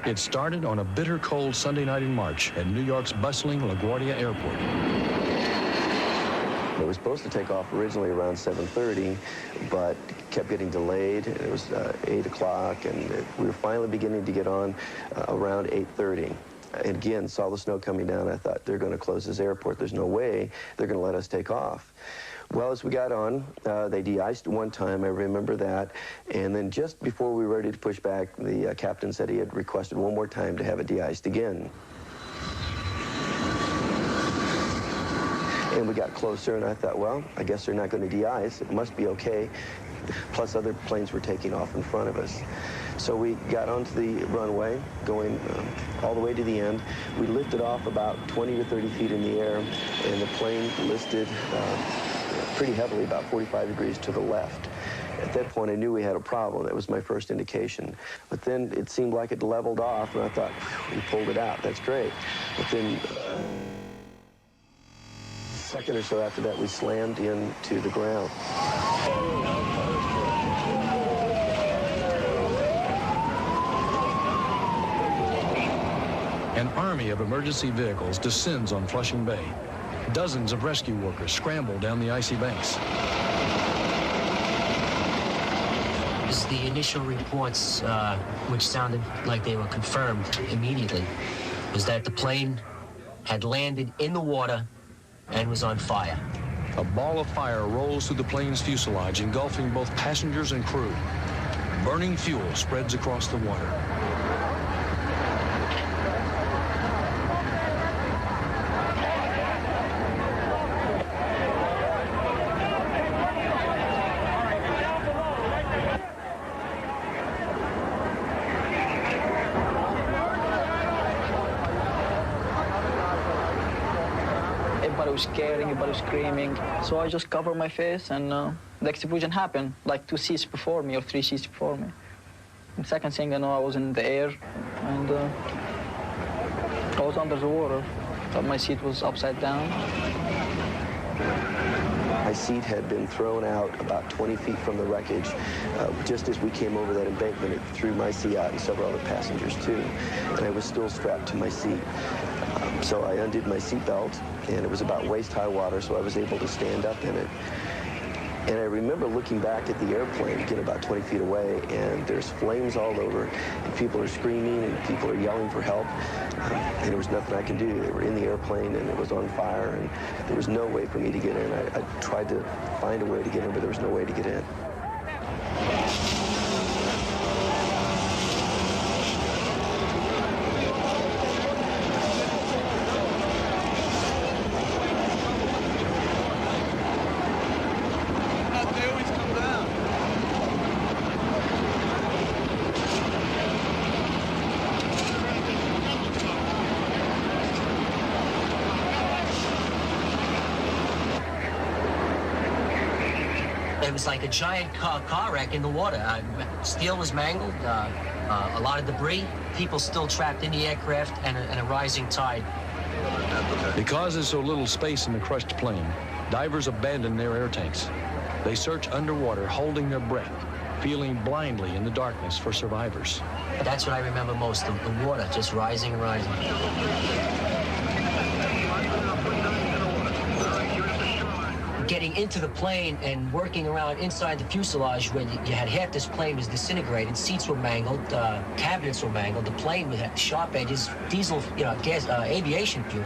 It started on a bitter cold Sunday night in March at New York's bustling LaGuardia Airport. It was supposed to take off originally around 7:30, but kept getting delayed. It was 8 o'clock, and we were finally beginning to get on around 8:30. And again, saw the snow coming down. I thought, they're going to close this airport. There's no way they're going to let us take off. Well, as we got on, they de-iced one time, I remember that. And then just before we were ready to push back, the captain said he had requested one more time to have it de-iced again. And we got closer, and I thought, well, I guess they're not going to de-ice. It must be okay. Plus, other planes were taking off in front of us. So we got onto the runway, going all the way to the end. We lifted off about 20 to 30 feet in the air, and the plane listed pretty heavily, about 45 degrees to the left. At that point, I knew we had a problem. That was my first indication. But then it seemed like it leveled off, and I thought, we pulled it out. That's great. But then a second or so after that, we slammed into the ground. An army of emergency vehicles descends on Flushing Bay. Dozens of rescue workers scramble down the icy banks. The initial reports, which sounded like they were confirmed immediately, was that the plane had landed in the water and was on fire. A ball of fire rolls through the plane's fuselage, engulfing both passengers and crew. Burning fuel spreads across the water. Everybody was scared, everybody was screaming. So I just covered my face, and the explosion happened like 2 seats before me or 3 seats before me. The second thing I know, I was in the air, and I was under the water. But my seat was upside down. My seat had been thrown out about 20 feet from the wreckage. Just as we came over that embankment, it threw my seat out and several other passengers too. And I was still strapped to my seat. So I undid my seatbelt, and it was about waist-high water, so I was able to stand up in it. And I remember looking back at the airplane, again about 20 feet away, and there's flames all over, and people are screaming, and people are yelling for help, and there was nothing I could do. They were in the airplane, and it was on fire, and there was no way for me to get in. I tried to find a way to get in, but there was no way to get in. It was like a giant car wreck in the water. Steel was mangled, a lot of debris, people still trapped in the aircraft, and a rising tide. Because there's so little space in the crushed plane, divers abandon their air tanks. They search underwater, holding their breath, feeling blindly in the darkness for survivors. That's what I remember most, the water just rising and rising. Getting into the plane and working around inside the fuselage where you had half this plane was disintegrated, seats were mangled, cabinets were mangled, the plane had sharp edges, diesel, gas, aviation fuel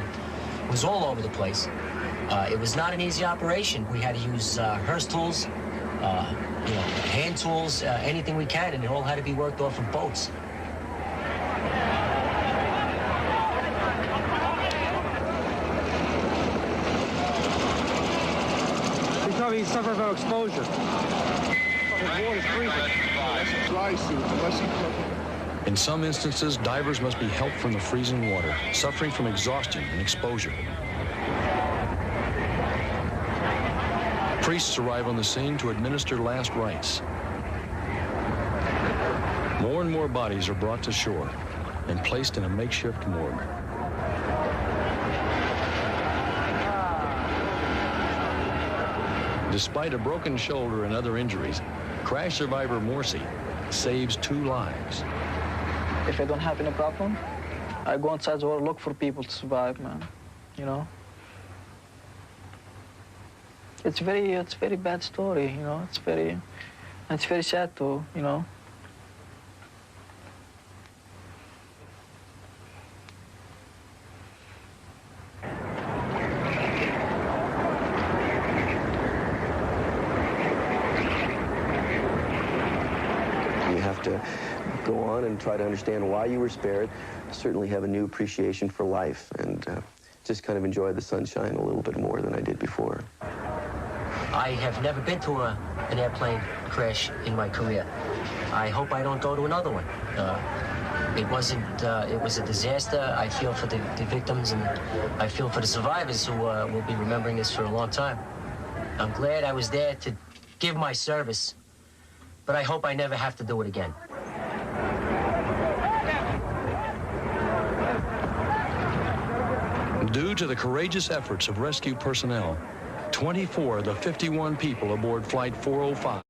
was all over the place. It was not an easy operation. We had to use Hearst tools, hand tools, anything we can, and it all had to be worked off of boats. He suffered from exposure. Dry suit, unless you... In some instances, divers must be helped from the freezing water, suffering from exhaustion and exposure. Priests arrive on the scene to administer last rites. More and more bodies are brought to shore and placed in a makeshift morgue. Despite a broken shoulder and other injuries, crash survivor Morsi saves 2 lives. if I don't have any problem, I go inside the water, look for people to survive, man. You know. It's very bad story, you know. It's very sad too, you know. You have to go on and try to understand why you were spared, certainly have a new appreciation for life, and just kind of enjoy the sunshine a little bit more than I did before. I have never been to an airplane crash in my career. I hope I don't go to another one. It was a disaster. I feel for the victims, and I feel for the survivors who will be remembering this for a long time. I'm glad I was there to give my service, but I hope I never have to do it again. Due to the courageous efforts of rescue personnel, 24 of the 51 people aboard Flight 405